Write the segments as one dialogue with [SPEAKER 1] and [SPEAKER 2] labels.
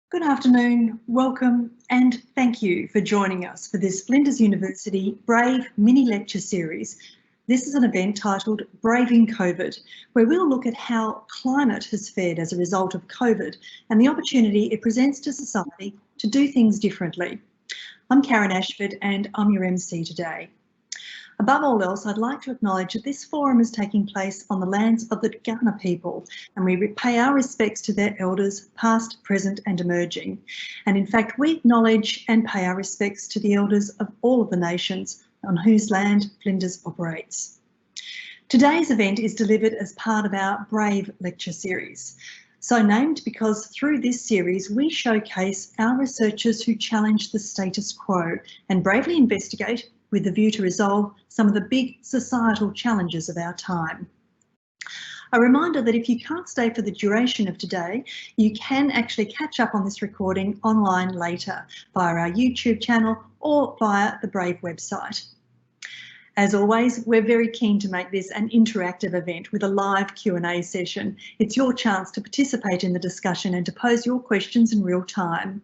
[SPEAKER 1] Good afternoon, welcome and thank you for joining us for this Flinders University Brave mini lecture series. This is an event titled Braving COVID, where we'll look at how climate has fared as a result of COVID and the opportunity it presents to society to do things differently. I'm Karen Ashford and I'm your MC today. Above all else, I'd like to acknowledge that this forum is taking place on the lands of the Kaurna people, and we pay our respects to their elders, past, present and emerging. And in fact, we acknowledge and pay our respects to the elders of all of the nations on whose land Flinders operates. Today's event is delivered as part of our Brave lecture series. So named because through this series, we showcase our researchers who challenge the status quo and bravely investigate with the view to resolve some of the big societal challenges of our time. A reminder that if you can't stay for the duration of today, you can actually catch up on this recording online later via our YouTube channel or via the Brave website. As always, we're very keen to make this an interactive event with a live Q&A session. It's your chance to participate in the discussion and to pose your questions in real time.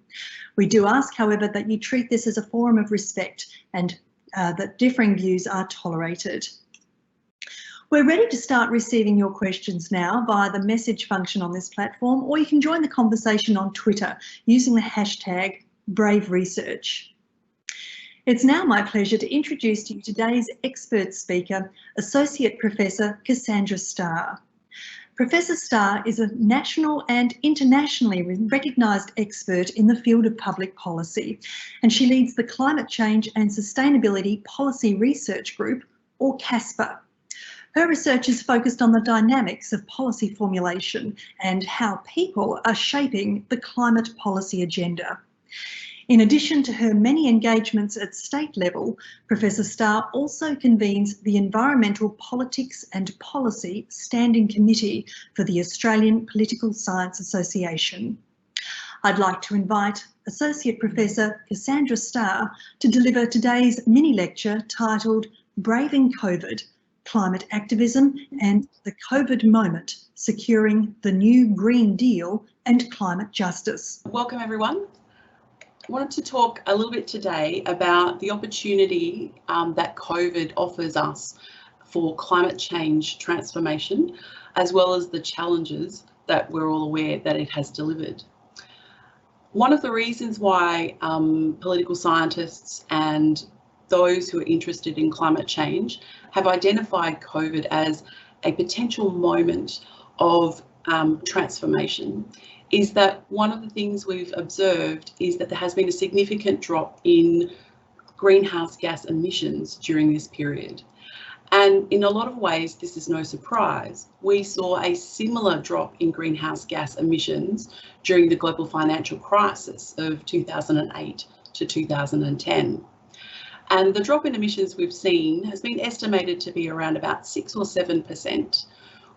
[SPEAKER 1] We do ask, however, that you treat this as a forum of respect and that differing views are tolerated. We're ready to start receiving your questions now via the message function on this platform, or you can join the conversation on Twitter using the hashtag #BraveResearch. It's now my pleasure to introduce to you today's expert speaker, Associate Professor Cassandra Starr. Professor Starr is a national and internationally recognised expert in the field of public policy, and she leads the Climate Change and Sustainability Policy Research Group, or CASPA. Her research is focused on the dynamics of policy formulation and how people are shaping the climate policy agenda. In addition to her many engagements at state level, Professor Starr also convenes the Environmental Politics and Policy Standing Committee for the Australian Political Science Association. I'd like to invite Associate Professor Cassandra Starr to deliver today's mini lecture titled Braving COVID, Climate Activism and the COVID Moment, Securing the New Green Deal and Climate Justice.
[SPEAKER 2] Welcome everyone. I wanted to talk a little bit today about the opportunity that COVID offers us for climate change transformation, as well as the challenges that we're all aware that it has delivered. One of the reasons why political scientists and those who are interested in climate change have identified COVID as a potential moment of transformation is that one of the things we've observed is that there has been a significant drop in greenhouse gas emissions during this period. And in a lot of ways, this is no surprise. We saw a similar drop in greenhouse gas emissions during the global financial crisis of 2008 to 2010. And the drop in emissions we've seen has been estimated to be around about 6 or 7%.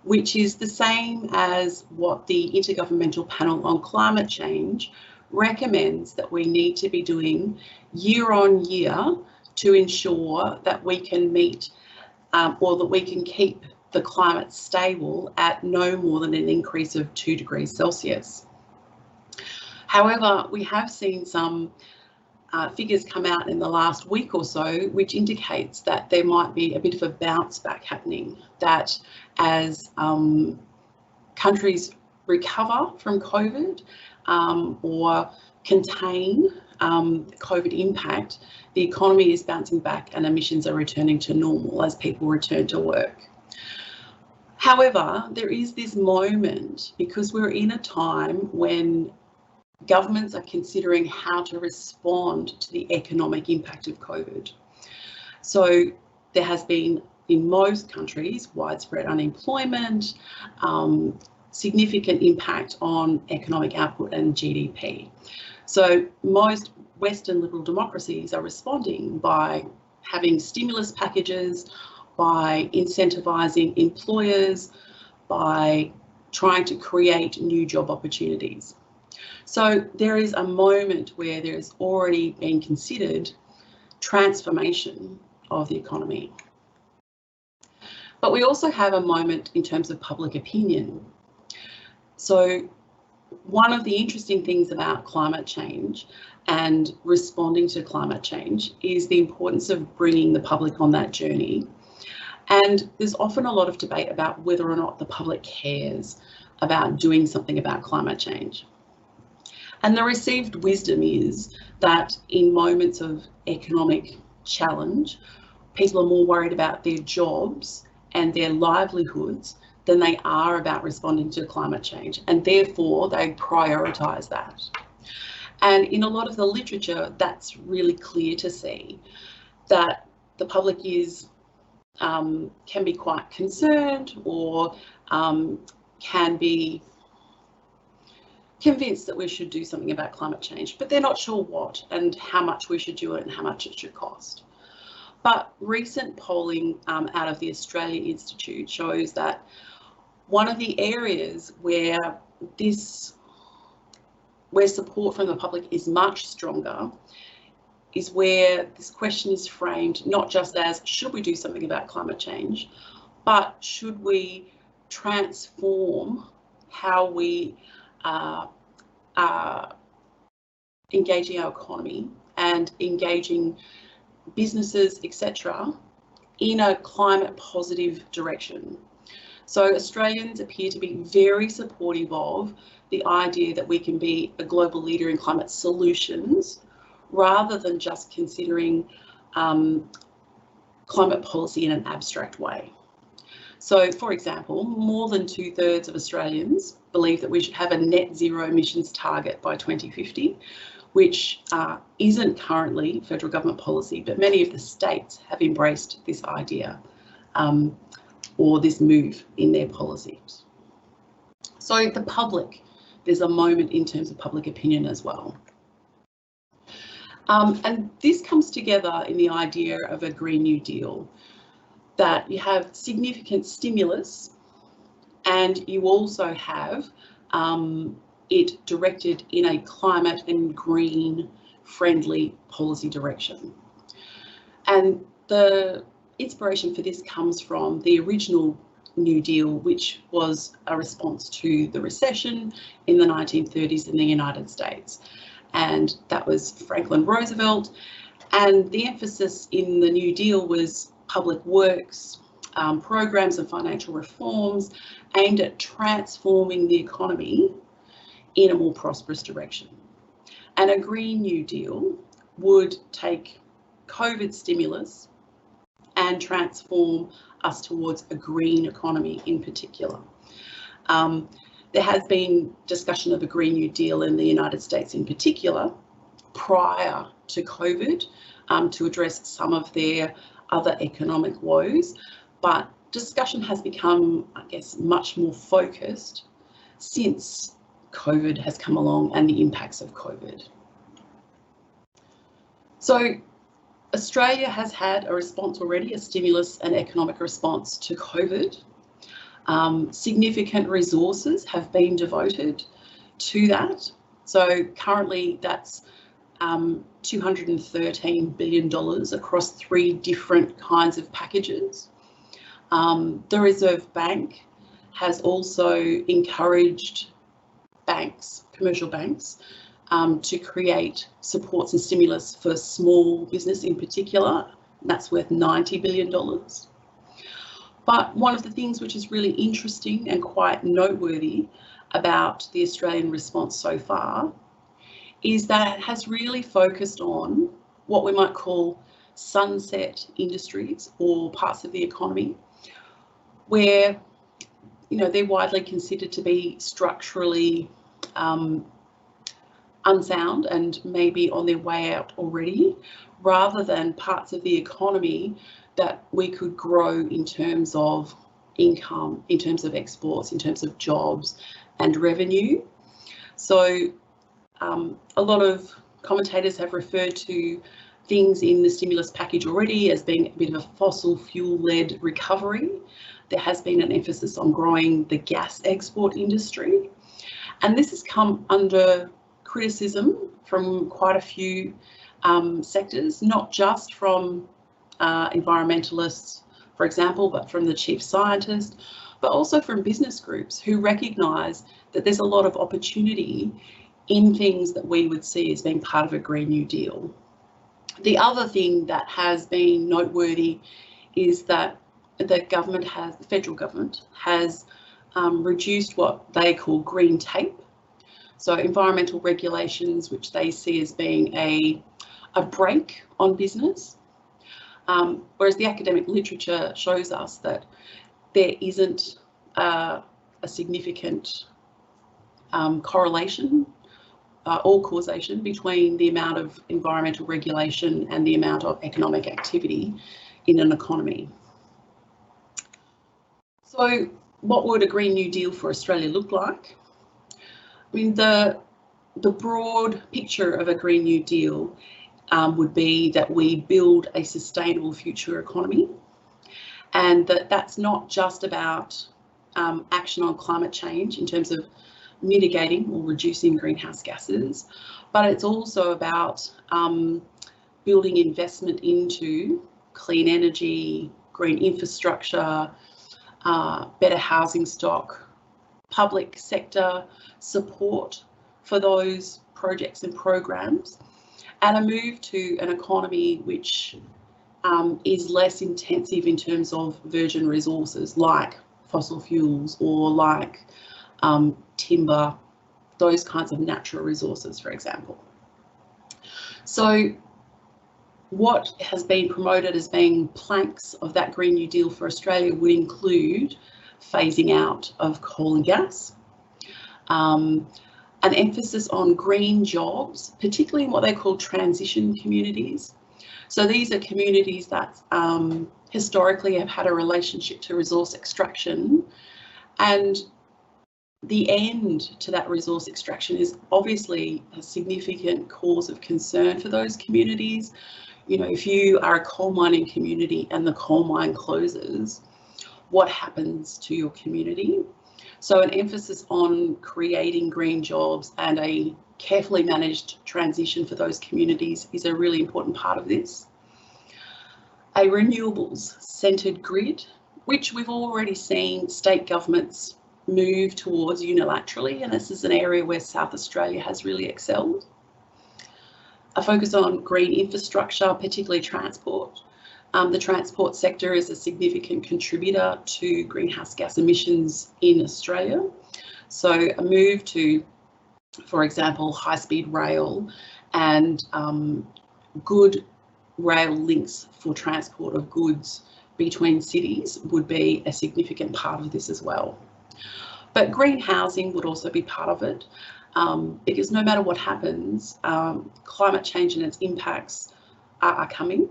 [SPEAKER 2] Which is the same as what the Intergovernmental Panel on Climate Change recommends that we need to be doing year on year to ensure that we can meet or that we can keep the climate stable at no more than an increase of 2 degrees Celsius. However, we have seen some figures come out in the last week or so, which indicates that there might be a bit of a bounce back happening, that as countries recover from COVID or contain COVID impact, the economy is bouncing back and emissions are returning to normal as people return to work. However, there is this moment, because we're in a time when governments are considering how to respond to the economic impact of COVID. So there has been, in most countries, widespread unemployment, significant impact on economic output and GDP. So most Western liberal democracies are responding by having stimulus packages, by incentivising employers, by trying to create new job opportunities. So there is a moment where there has already been considered transformation of the economy. But we also have a moment in terms of public opinion. So one of the interesting things about climate change and responding to climate change is the importance of bringing the public on that journey. And there's often a lot of debate about whether or not the public cares about doing something about climate change. And the received wisdom is that in moments of economic challenge, people are more worried about their jobs and their livelihoods than they are about responding to climate change, and therefore they prioritise that. And in a lot of the literature, that's really clear to see, that the public is can be quite concerned or can be convinced that we should do something about climate change, but they're not sure what and how much we should do it and how much it should cost. But recent polling out of the Australia Institute shows that one of the areas where support from the public is much stronger is where this question is framed not just as should we do something about climate change, but should we transform how we are engaging our economy and engaging businesses, etc., in a climate positive direction. So Australians appear to be very supportive of the idea that we can be a global leader in climate solutions rather than just considering climate policy in an abstract way. So, for example, more than 2/3 of Australians believe that we should have a net zero emissions target by 2050, which isn't currently federal government policy, but many of the states have embraced this idea or this move in their policies. So the public, there's a moment in terms of public opinion as well. And this comes together in the idea of a Green New Deal, that you have significant stimulus and you also have it directed in a climate and green friendly policy direction. And the inspiration for this comes from the original New Deal, which was a response to the recession in the 1930s in the United States. And that was Franklin Roosevelt. And the emphasis in the New Deal was public works, programs and financial reforms aimed at transforming the economy in a more prosperous direction. And a Green New Deal would take COVID stimulus and transform us towards a green economy in particular. There has been discussion of a Green New Deal in the United States in particular prior to COVID to address some of their other economic woes, but discussion has become, I guess, much more focused since COVID has come along and the impacts of COVID. So Australia has had a response already, a stimulus and economic response to COVID. Significant resources have been devoted to that. So currently that's $213 billion across 3 different kinds of packages. The Reserve Bank has also encouraged banks, commercial banks, to create supports and stimulus for small business in particular. That's worth $90 billion. But one of the things which is really interesting and quite noteworthy about the Australian response so far is that it has really focused on what we might call sunset industries or parts of the economy where, you know, they're widely considered to be structurally unsound and maybe on their way out already, rather than parts of the economy that we could grow in terms of income, in terms of exports, in terms of jobs and revenue. So a lot of commentators have referred to things in the stimulus package already as being a bit of a fossil fuel-led recovery. There has been an emphasis on growing the gas export industry. And this has come under criticism from quite a few sectors, not just from environmentalists, for example, but from the chief scientist, but also from business groups who recognise that there's a lot of opportunity in things that we would see as being part of a Green New Deal. The other thing that has been noteworthy is that the federal government has reduced what they call green tape. So environmental regulations, which they see as being a brake on business. Whereas the academic literature shows us that there isn't a significant correlation or causation between the amount of environmental regulation and the amount of economic activity in an economy. So what would a Green New Deal for Australia look like? I mean, the broad picture of a Green New Deal would be that we build a sustainable future economy, and that's not just about action on climate change in terms of mitigating or reducing greenhouse gases, but it's also about building investment into clean energy, green infrastructure, better housing stock, public sector support for those projects and programs, and a move to an economy which is less intensive in terms of virgin resources like fossil fuels or like timber, those kinds of natural resources, for example. So what has been promoted as being planks of that Green New Deal for Australia would include phasing out of coal and gas, an emphasis on green jobs, particularly in what they call transition communities. So these are communities that historically have had a relationship to resource extraction, and the end to that resource extraction is obviously a significant cause of concern for those communities. You know, if you are a coal mining community and the coal mine closes, what happens to your community? So an emphasis on creating green jobs and a carefully managed transition for those communities is a really important part of this. A renewables centred grid, which we've already seen state governments move towards unilaterally, and this is an area where South Australia has really excelled. A focus on green infrastructure, particularly transport. The transport sector is a significant contributor to greenhouse gas emissions in Australia. So a move to, for example, high-speed rail and good rail links for transport of goods between cities would be a significant part of this as well. But green housing would also be part of it, because no matter what happens, climate change and its impacts are coming.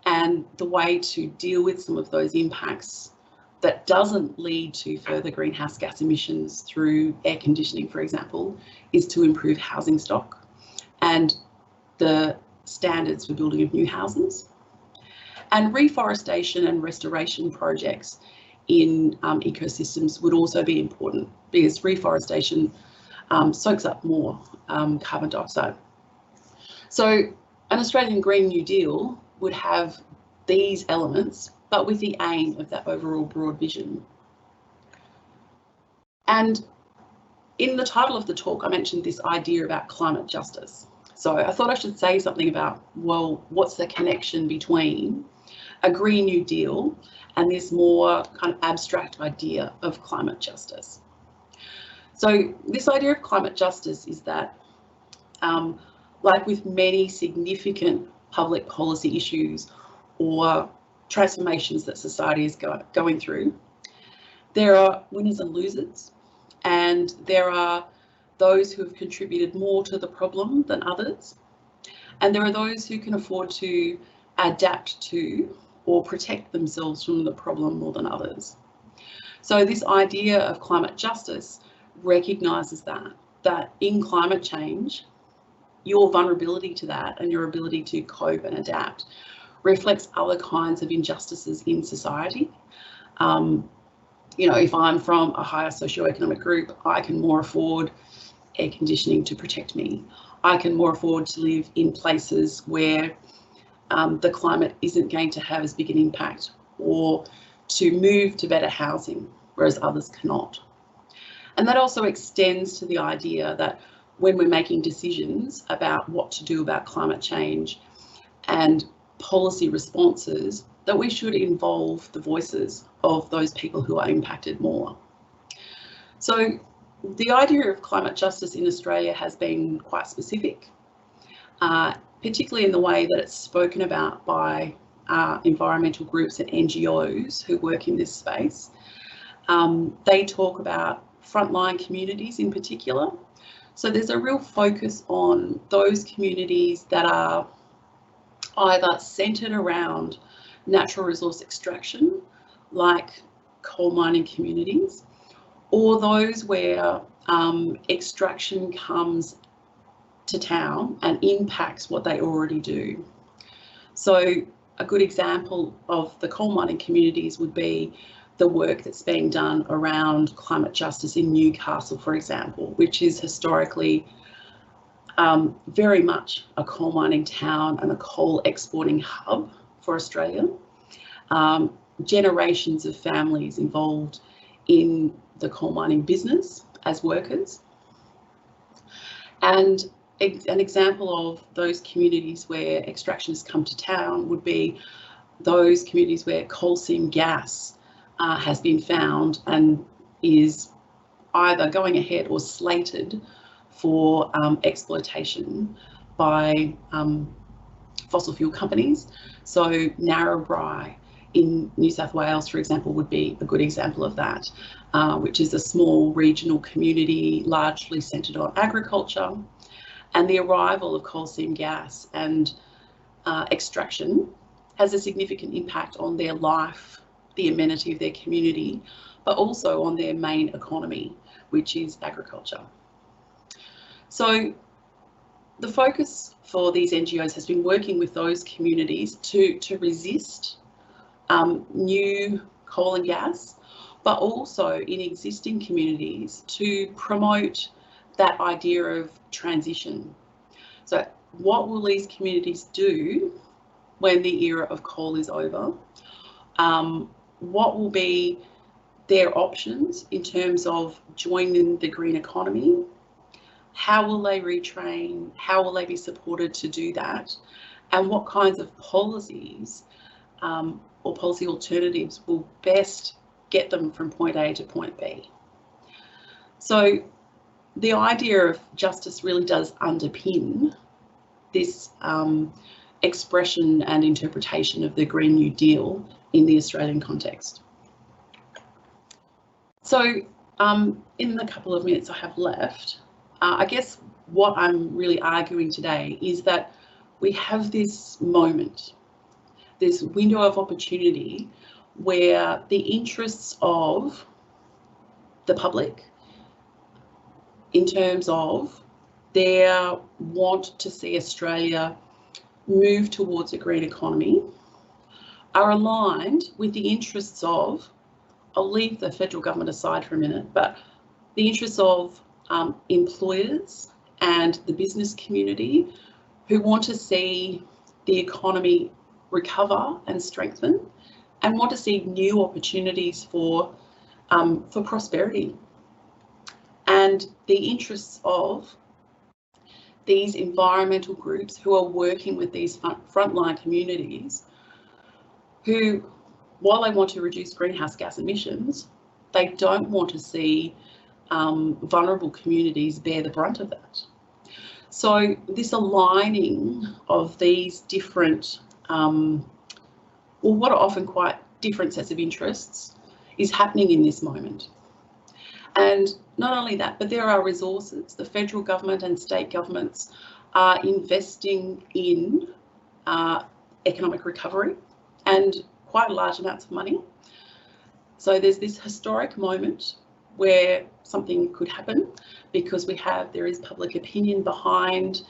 [SPEAKER 2] And the way to deal with some of those impacts that doesn't lead to further greenhouse gas emissions through air conditioning, for example, is to improve housing stock and the standards for building of new houses. And reforestation and restoration projects in ecosystems would also be important, because reforestation soaks up more carbon dioxide. So an Australian Green New Deal would have these elements, but with the aim of that overall broad vision. And in the title of the talk, I mentioned this idea about climate justice. So I thought I should say something about, well, what's the connection between a Green New Deal and this more kind of abstract idea of climate justice. So this idea of climate justice is that, like with many significant public policy issues or transformations that society is going through, there are winners and losers, and there are those who have contributed more to the problem than others, and there are those who can afford to adapt to or protect themselves from the problem more than others. So this idea of climate justice recognises that in climate change, your vulnerability to that and your ability to cope and adapt reflects other kinds of injustices in society. You know, if I'm from a higher socioeconomic group, I can more afford air conditioning to protect me. I can more afford to live in places where the climate isn't going to have as big an impact, or to move to better housing, whereas others cannot. And that also extends to the idea that when we're making decisions about what to do about climate change and policy responses, that we should involve the voices of those people who are impacted more. So the idea of climate justice in Australia has been quite specific, particularly in the way that it's spoken about by environmental groups and NGOs who work in this space. They talk about frontline communities in particular. So there's a real focus on those communities that are either centred around natural resource extraction, like coal mining communities, or those where extraction comes to town and impacts what they already do. So a good example of the coal mining communities would be the work that's being done around climate justice in Newcastle, for example, which is historically very much a coal mining town and a coal exporting hub for Australia. Generations of families involved in the coal mining business as workers. And an example of those communities where extraction has come to town would be those communities where coal seam gas has been found and is either going ahead or slated for exploitation by fossil fuel companies. So Narrabri in New South Wales, for example, would be a good example of that, which is a small regional community largely centred on agriculture. And the arrival of coal seam gas and extraction has a significant impact on their life, the amenity of their community, but also on their main economy, which is agriculture. So the focus for these NGOs has been working with those communities to resist new coal and gas, but also in existing communities to promote that idea of transition. So what will these communities do when the era of coal is over? What will be their options in terms of joining the green economy? How will they retrain? How will they be supported to do that? And what kinds of policies or policy alternatives will best get them from point A to point B? So the idea of justice really does underpin this expression and interpretation of the Green New Deal in the Australian context. So in the couple of minutes I have left, I guess what I'm really arguing today is that we have this moment, this window of opportunity where the interests of the public in terms of their want to see Australia move towards a green economy are aligned with the interests of, I'll leave the federal government aside for a minute, but the interests of employers and the business community who want to see the economy recover and strengthen and want to see new opportunities for prosperity. And the interests of these environmental groups who are working with these frontline communities who, while they want to reduce greenhouse gas emissions, they don't want to see vulnerable communities bear the brunt of that. So this aligning of these different, what are often quite different sets of interests is happening in this moment. And not only that, but there are resources. The federal government and state governments are investing in economic recovery and quite large amounts of money. So there's this historic moment where something could happen because there is public opinion behind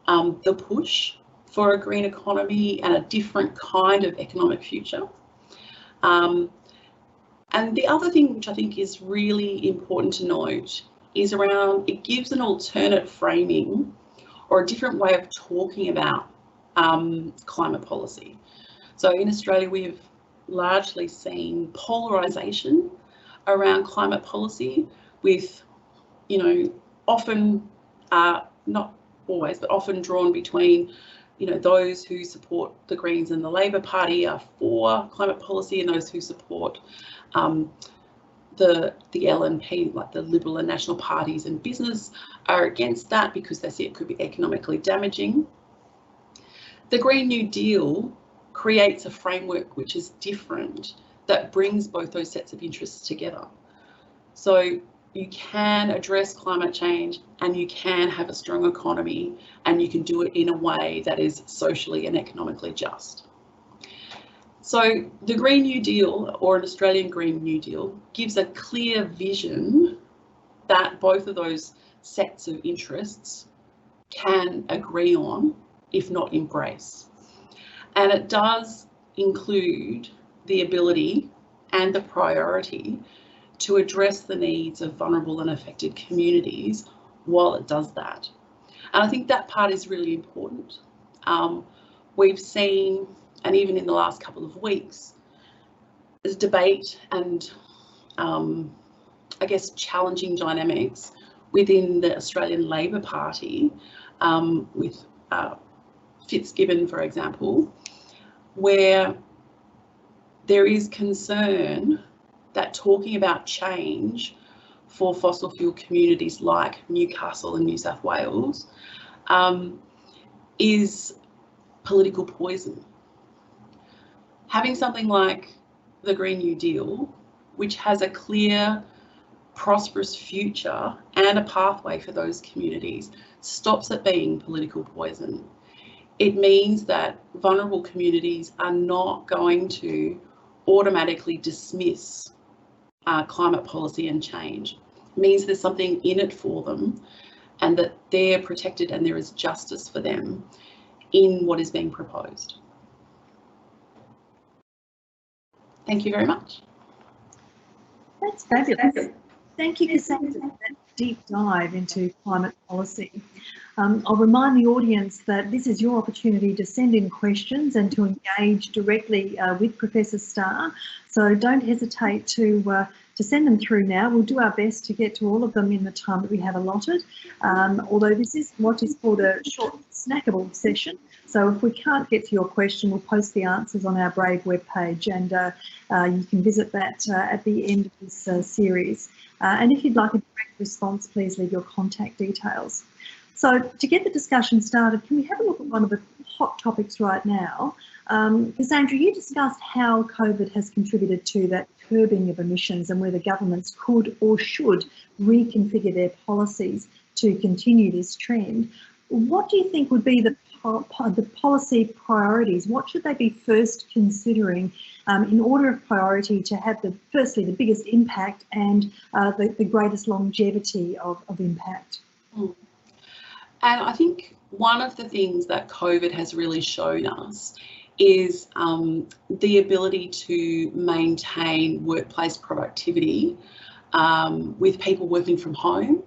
[SPEAKER 2] the push for a green economy and a different kind of economic future. And the other thing which I think is really important to note is around, it gives an alternate framing or a different way of talking about climate policy. So in Australia, we have largely seen polarisation around climate policy, with you know, often, not always, but often drawn between, you know, those who support the Greens and the Labor Party are for climate policy, and those who support the LNP, like the Liberal and National parties and business, are against that because they see it could be economically damaging. The Green New Deal creates a framework which is different, that brings both those sets of interests together. So you can address climate change and you can have a strong economy, and you can do it in a way that is socially and economically just. So the Green New Deal, or an Australian Green New Deal, gives a clear vision that both of those sets of interests can agree on, if not embrace. And it does include the ability and the priority to address the needs of vulnerable and affected communities while it does that. And I think that part is really important. We've seen, and even in the last couple of weeks, there's debate and I guess challenging dynamics within the Australian Labor Party, with Fitzgibbon, for example, where there is concern that talking about change for fossil fuel communities like Newcastle and New South Wales is political poison. Having something like the Green New Deal, which has a clear, prosperous future and a pathway for those communities, stops it being political poison. It means that vulnerable communities are not going to automatically dismiss climate policy and change. It means there's something in it for them, and that they're protected and there is justice for them in what is being proposed. Thank you very much.
[SPEAKER 1] That's fabulous. Thank you, Cassandra, for that deep dive into climate policy. I'll remind the audience that this is your opportunity to send in questions and to engage directly with Professor Starr. So don't hesitate to send them through now. We'll do our best to get to all of them in the time that we have allotted, although this is what is called a short snackable session. So if we can't get to your question, we'll post the answers on our Brave webpage, and you can visit that at the end of this series. And if you'd like a direct response, please leave your contact details. So to get the discussion started, can we have a look at one of the hot topics right now? Cassandra, you discussed how COVID has contributed to that curbing of emissions and whether governments could or should reconfigure their policies to continue this trend. What do you think would be the policy priorities? What should they be first considering in order of priority to have firstly the biggest impact and the greatest longevity of impact?
[SPEAKER 2] And I think one of the things that COVID has really shown us is the ability to maintain workplace productivity with people working from home.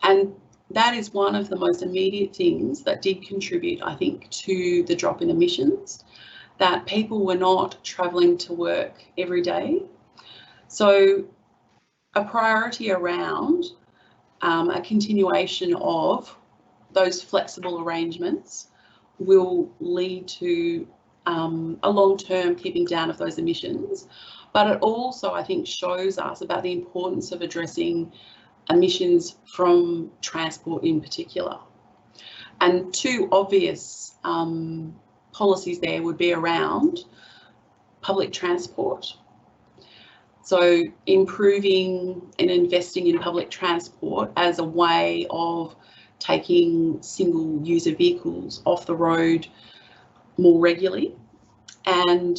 [SPEAKER 2] And that is one of the most immediate things that did contribute, I think, to the drop in emissions, that people were not travelling to work every day. So a priority around a continuation of those flexible arrangements will lead to a long-term keeping down of those emissions. But it also, I think, shows us about the importance of addressing emissions from transport in particular. And two obvious policies there would be around public transport. So improving and investing in public transport as a way of taking single user vehicles off the road more regularly, and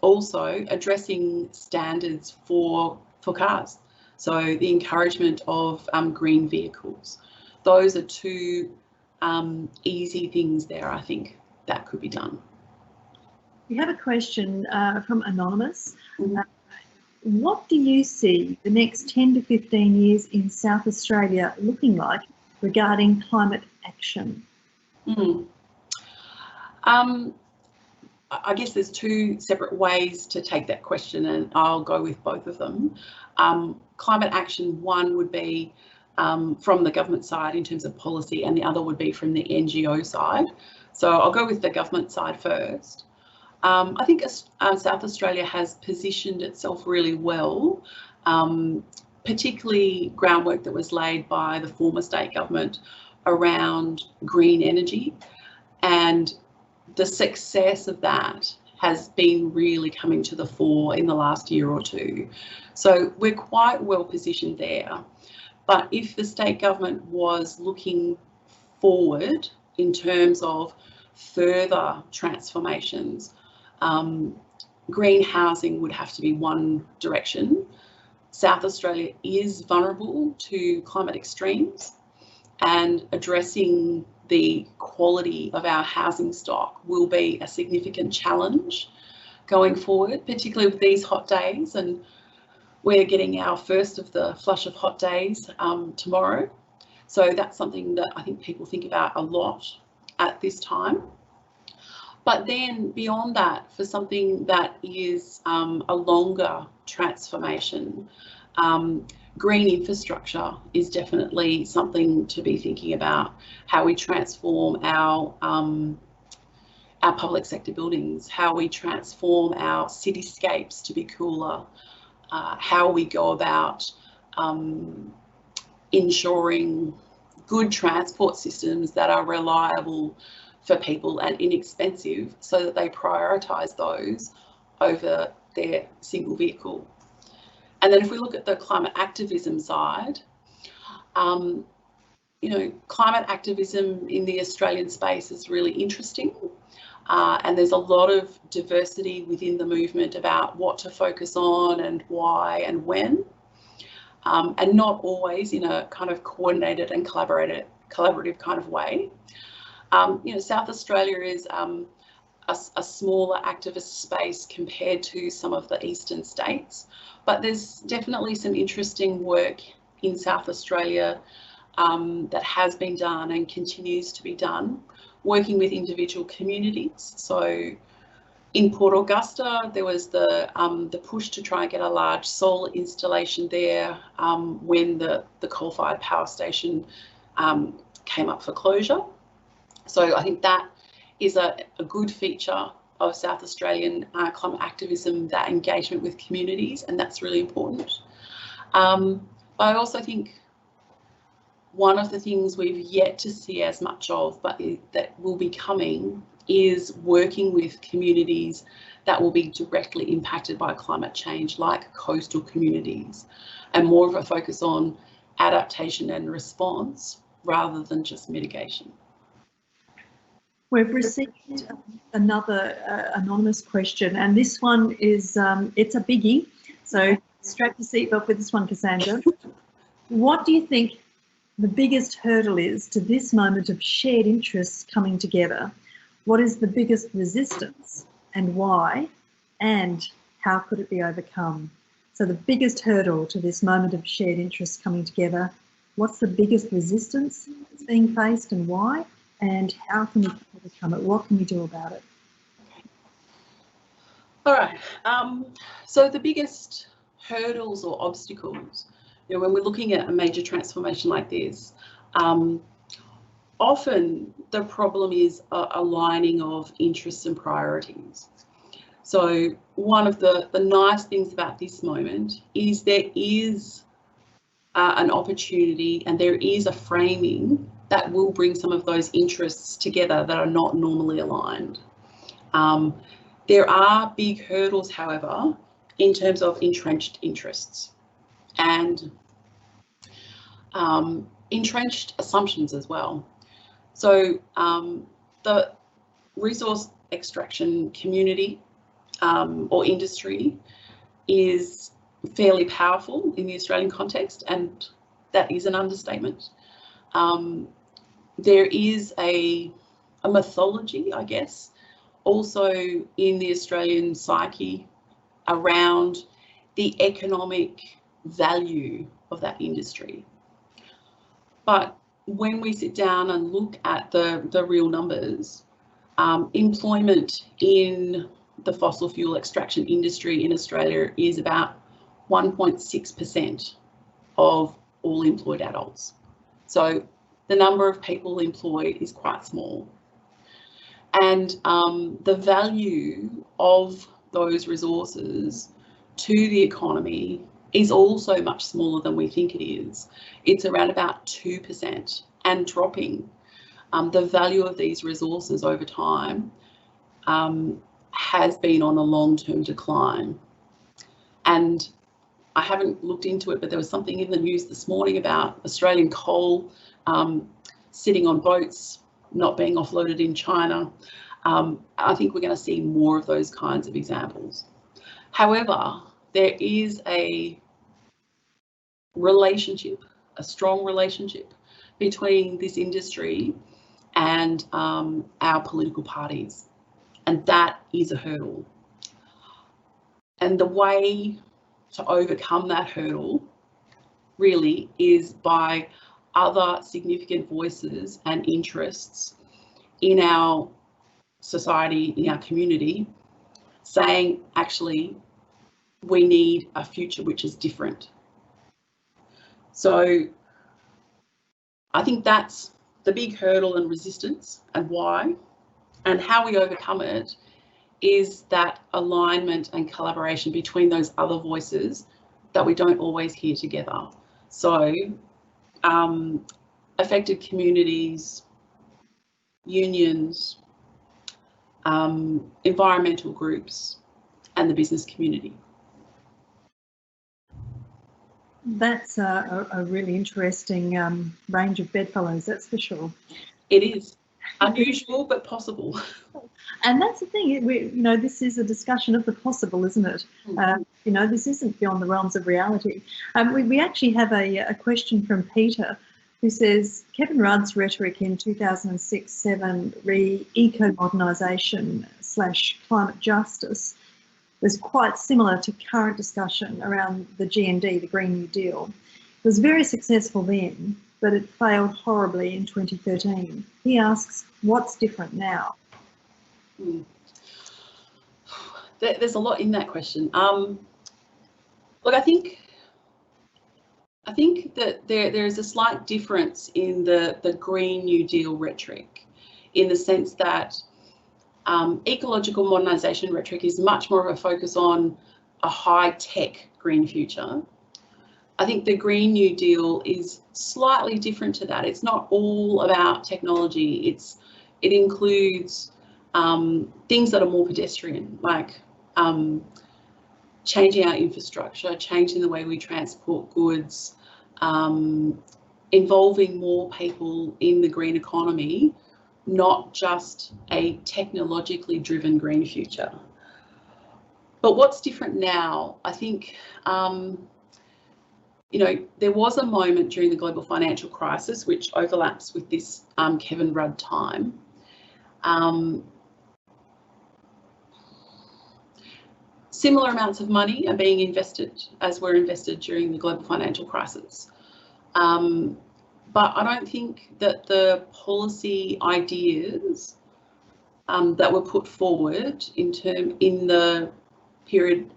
[SPEAKER 2] also addressing standards for cars. So the encouragement of green vehicles. Those are two easy things there, I think, that could be done.
[SPEAKER 1] We have a question from Anonymous. What do you see the next 10 to 15 years in South Australia looking like regarding climate action?
[SPEAKER 2] I guess there's two separate ways to take that question, and I'll go with both of them. climate action, one would be from the government side in terms of policy, and the other would be from the NGO side. So I'll go with the government side first. I think South Australia has positioned itself really well, particularly groundwork that was laid by the former state government around green energy, and the success of that has been really coming to the fore in the last year or two. So we're quite well positioned there. But if the state government was looking forward in terms of further transformations, green housing would have to be one direction. South Australia is vulnerable to climate extremes, and addressing the quality of our housing stock will be a significant challenge going forward, particularly with these hot days. And we're getting our first of the flush of hot days tomorrow. So that's something that I think people think about a lot at this time. But then beyond that, for something that is a longer transformation, green infrastructure is definitely something to be thinking about. How we transform our public sector buildings, how we transform our cityscapes to be cooler, how we go about ensuring good transport systems that are reliable for people and inexpensive, so that they prioritise those over their single vehicle. And then if we look at the climate activism side, you know, climate activism in the Australian space is really interesting. And there's a lot of diversity within the movement about what to focus on and why and when, and not always in a kind of coordinated and collaborative kind of way. You know, South Australia is a smaller activist space compared to some of the eastern states, but there's definitely some interesting work in South Australia that has been done and continues to be done, working with individual communities. So in Port Augusta, there was the push to try and get a large solar installation there when the coal-fired power station came up for closure. So I think that is a good feature of South Australian climate activism, that engagement with communities, and that's really important. But I also think one of the things we've yet to see as much of, but that will be coming, is working with communities that will be directly impacted by climate change, like coastal communities, and more of a focus on adaptation and response rather than just mitigation.
[SPEAKER 1] We've received another anonymous question, and this one is, it's a biggie, so strap your seatbelt with this one, Cassandra. What do you think the biggest hurdle is to this moment of shared interests coming together? What is the biggest resistance and why, and how could it be overcome? So the biggest hurdle to this moment of shared interests coming together, what's the biggest resistance that's being faced and why, and how can we overcome it? What can we do about it?
[SPEAKER 2] Okay. All right, so the biggest hurdles or obstacles, you know, when we're looking at a major transformation like this, often the problem is aligning of interests and priorities. So one of the nice things about this moment is there is an opportunity and there is a framing that will bring some of those interests together that are not normally aligned. There are big hurdles, however, in terms of entrenched interests and entrenched assumptions as well. So the resource extraction community or industry is fairly powerful in the Australian context, and that is an understatement. There is a mythology, I guess, also in the Australian psyche around the economic value of that industry. But when we sit down and look at the real numbers, employment in the fossil fuel extraction industry in Australia is about 1.6%. of all employed adults. So the number of people employed is quite small. And the value of those resources to the economy is also much smaller than we think it is. It's around about 2% and dropping. The value of these resources over time has been on a long-term decline. And I haven't looked into it, but there was something in the news this morning about Australian coal sitting on boats, not being offloaded in China. I think we're going to see more of those kinds of examples. However, there is a relationship, a strong relationship between this industry and our political parties, and that is a hurdle. And the way to overcome that hurdle really is by other significant voices and interests in our society, in our community, saying, actually, we need a future which is different. So I think that's the big hurdle and resistance, and why, and how we overcome it is that alignment and collaboration between those other voices that we don't always hear together. So affected communities, unions, environmental groups, and the business community.
[SPEAKER 1] That's a really interesting range of bedfellows, that's for sure.
[SPEAKER 2] It is unusual, but possible.
[SPEAKER 1] And that's the thing, this is a discussion of the possible, isn't it? This isn't beyond the realms of reality. We actually have a question from Peter, who says, Kevin Rudd's rhetoric in 2006-7 re eco-modernisation / climate justice was quite similar to current discussion around the GND, the Green New Deal. It was very successful then, but it failed horribly in 2013. He asks, what's different now?
[SPEAKER 2] There's a lot in that question. Look, I think that there is a slight difference in the Green New Deal rhetoric, in the sense that ecological modernisation rhetoric is much more of a focus on a high-tech green future. I think the Green New Deal is slightly different to that. It's not all about technology. It includes things that are more pedestrian, like changing our infrastructure, changing the way we transport goods, involving more people in the green economy, not just a technologically driven green future. But what's different now, I think, there was a moment during the global financial crisis, which overlaps with this Kevin Rudd time. Similar amounts of money are being invested as were invested during the global financial crisis. But I don't think that the policy ideas that were put forward in the period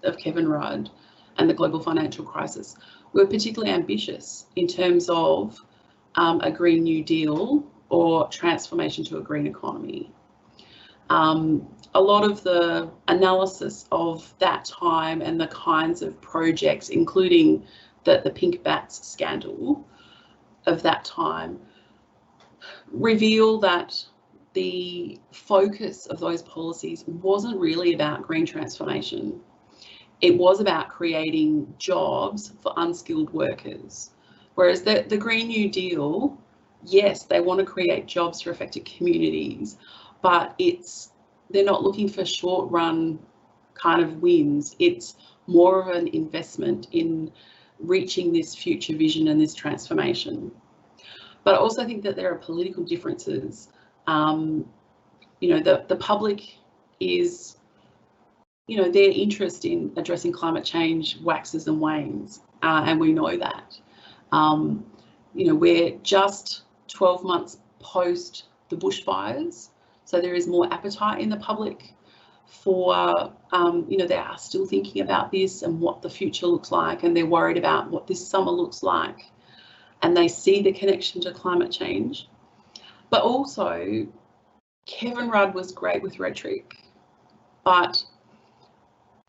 [SPEAKER 2] of Kevin Rudd and the global financial crisis were particularly ambitious in terms of a Green New Deal or transformation to a green economy. A lot of the analysis of that time and the kinds of projects, including the pink bats scandal of that time, reveal that the focus of those policies wasn't really about green transformation. It was about creating jobs for unskilled workers. Whereas the Green New Deal, yes, they want to create jobs for affected communities, but they're not looking for short run kind of wins. It's more of an investment in reaching this future vision and this transformation. But I also think that there are political differences. The public is, their interest in addressing climate change waxes and wanes, and we know that. We're just 12 months post the bushfires, so there is more appetite in the public for, they are still thinking about this and what the future looks like, and they're worried about what this summer looks like, and they see the connection to climate change. But also, Kevin Rudd was great with rhetoric, but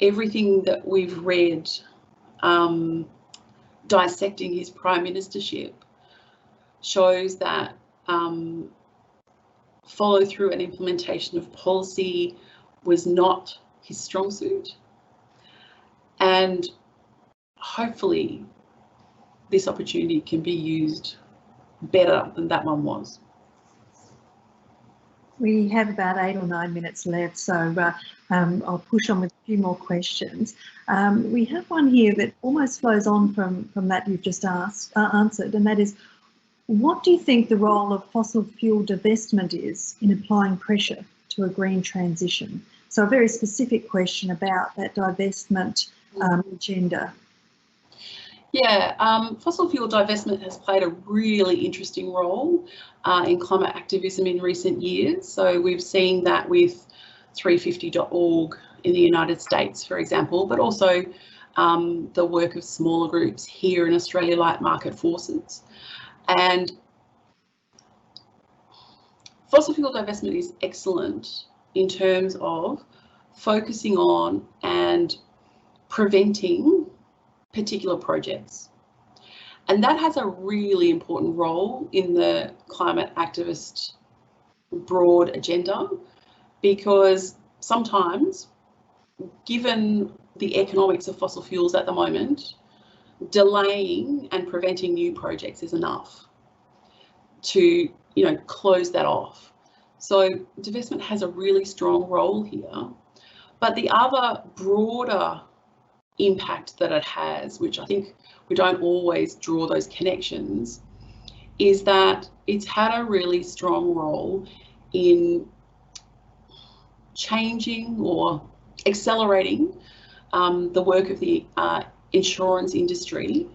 [SPEAKER 2] everything that we've read dissecting his prime ministership shows that follow through and implementation of policy was not his strong suit. And hopefully this opportunity can be used better than that one was.
[SPEAKER 1] We have about 8 or 9 minutes left, so I'll push on with a few more questions. We have one here that almost flows on from that you've just answered, and that is, what do you think the role of fossil fuel divestment is in applying pressure to a green transition? So a very specific question about that divestment agenda.
[SPEAKER 2] Yeah, fossil fuel divestment has played a really interesting role in climate activism in recent years. So we've seen that with 350.org in the United States, for example, but also the work of smaller groups here in Australia like Market Forces. And fossil fuel divestment is excellent in terms of focusing on and preventing particular projects. And that has a really important role in the climate activist broad agenda, because sometimes, given the economics of fossil fuels at the moment, delaying and preventing new projects is enough to, close that off. So divestment has a really strong role here. But the other broader impact that it has, which I think we don't always draw those connections, is that it's had a really strong role in changing or accelerating the work of the insurance industry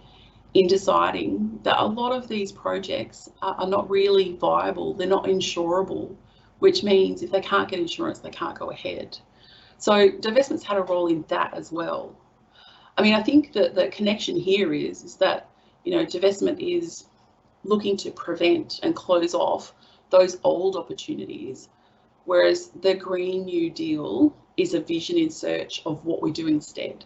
[SPEAKER 2] in deciding that a lot of these projects are not really viable, they're not insurable, which means if they can't get insurance, they can't go ahead. So divestment's had a role in that as well. I mean, I think that the connection here is that, divestment is looking to prevent and close off those old opportunities, whereas the Green New Deal is a vision in search of what we do instead.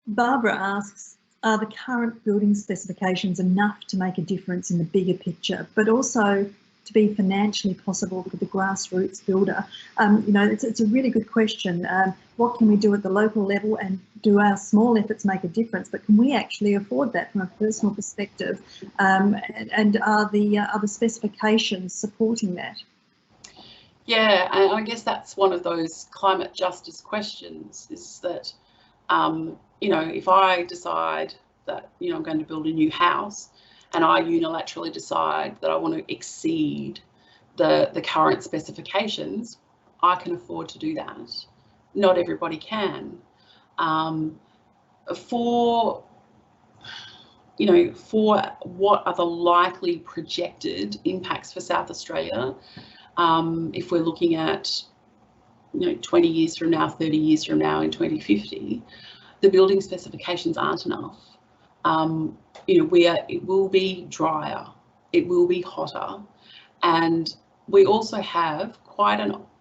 [SPEAKER 1] Barbara asks, are the current building specifications enough to make a difference in the bigger picture, but also to be financially possible for the grassroots builder? It's a really good question. What can we do at the local level, and do our small efforts make a difference? But can we actually afford that from a personal perspective? And are the specifications supporting that?
[SPEAKER 2] Yeah, and I guess that's one of those climate justice questions, is that, if I decide that, I'm going to build a new house, and I unilaterally decide that I want to exceed the current specifications, I can afford to do that. Not everybody can. For what are the likely projected impacts for South Australia, if we're looking at 20 years from now, 30 years from now, in 2050, the building specifications aren't enough. It will be drier, it will be hotter, and we also have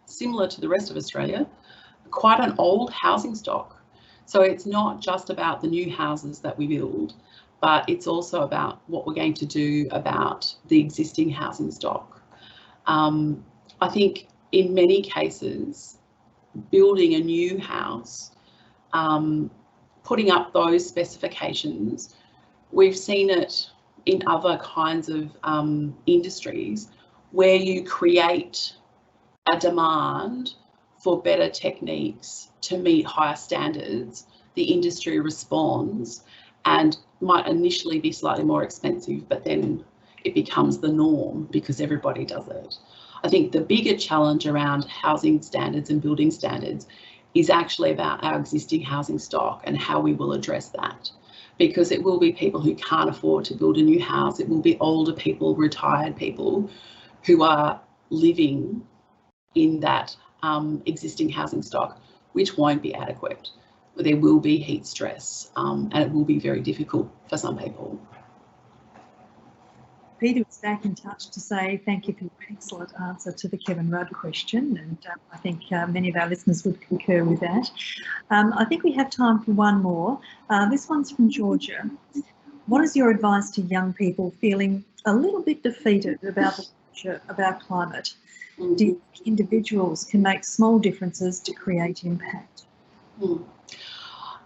[SPEAKER 2] similar to the rest of Australia, quite an old housing stock. So it's not just about the new houses that we build, but it's also about what we're going to do about the existing housing stock. I think in many cases, building a new house, putting up those specifications, we've seen it in other kinds of industries where you create a demand for better techniques to meet higher standards. The industry responds and might initially be slightly more expensive, but then it becomes the norm because everybody does it. I think the bigger challenge around housing standards and building standards is actually about our existing housing stock and how we will address that. Because it will be people who can't afford to build a new house, it will be older people, retired people who are living in that existing housing stock, which won't be adequate. There will be heat stress, and it will be very difficult for some people.
[SPEAKER 1] Peter was back in touch to say thank you for your excellent answer to the Kevin Rudd question, and I think many of our listeners would concur with that. I think we have time for one more. This one's from Georgia. What is your advice to young people feeling a little bit defeated about the future of our climate? Do you think individuals can make small differences to create impact?
[SPEAKER 2] And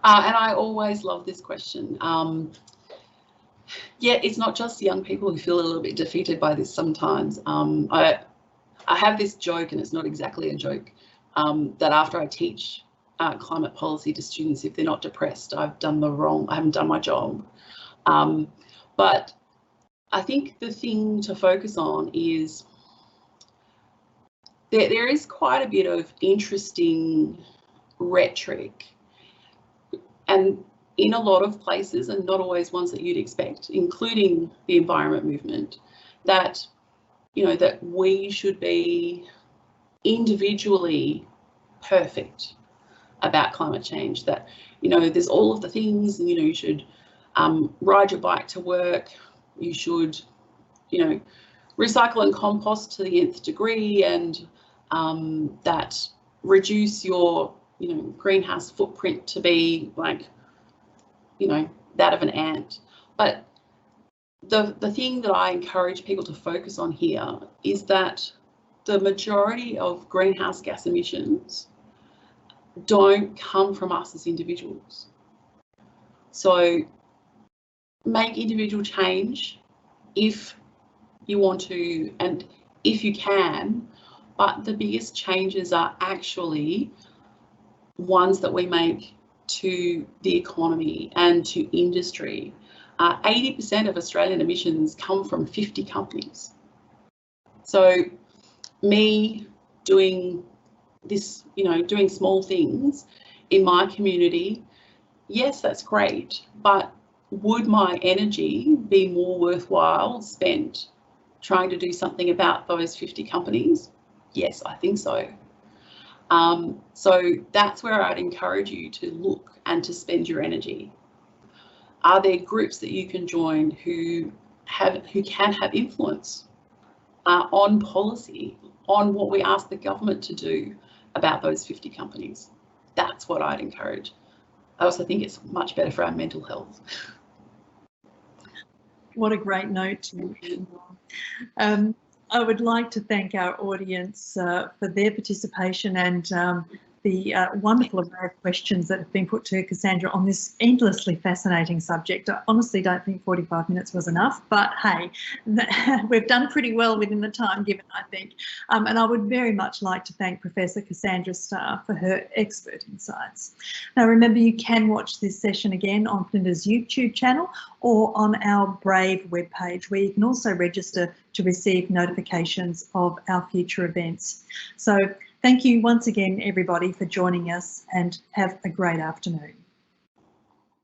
[SPEAKER 2] I always love this question. Yeah, it's not just young people who feel a little bit defeated by this sometimes. I have this joke, and it's not exactly a joke, that after I teach climate policy to students, if they're not depressed, I haven't done my job. But I think the thing to focus on is there is quite a bit of interesting rhetoric, and in a lot of places, and not always ones that you'd expect, including the environment movement, that, you know, that we should be individually perfect about climate change, that, you know, there's all of the things, and, you know, you should ride your bike to work, you should, you know, recycle and compost to the nth degree, and that reduce your, you know, greenhouse footprint to be like, you know, that of an ant. But the thing that I encourage people to focus on here is that the majority of greenhouse gas emissions don't come from us as individuals. So make individual change if you want to and if you can, but the biggest changes are actually ones that we make to the economy and to industry. 80% of Australian emissions come from 50 companies. So me doing this, you know, doing small things in my community, yes, that's great, but would my energy be more worthwhile spent trying to do something about those 50 companies? Yes, I think so. So that's where I'd encourage you to look and to spend your energy. Are there groups that you can join who can have influence on policy, on what we ask the government to do about those 50 companies? That's what I'd encourage. I also think it's much better for our mental health.
[SPEAKER 1] What a great note to end on. I would like to thank our audience for their participation and the wonderful array of questions that have been put to Cassandra on this endlessly fascinating subject. I honestly don't think 45 minutes was enough, but hey, we've done pretty well within the time given, I think. And I would very much like to thank Professor Cassandra Starr for her expert insights. Now remember, you can watch this session again on Flinders YouTube channel or on our Brave webpage, where you can also register to receive notifications of our future events. So thank you once again, everybody, for joining us, and have a great afternoon.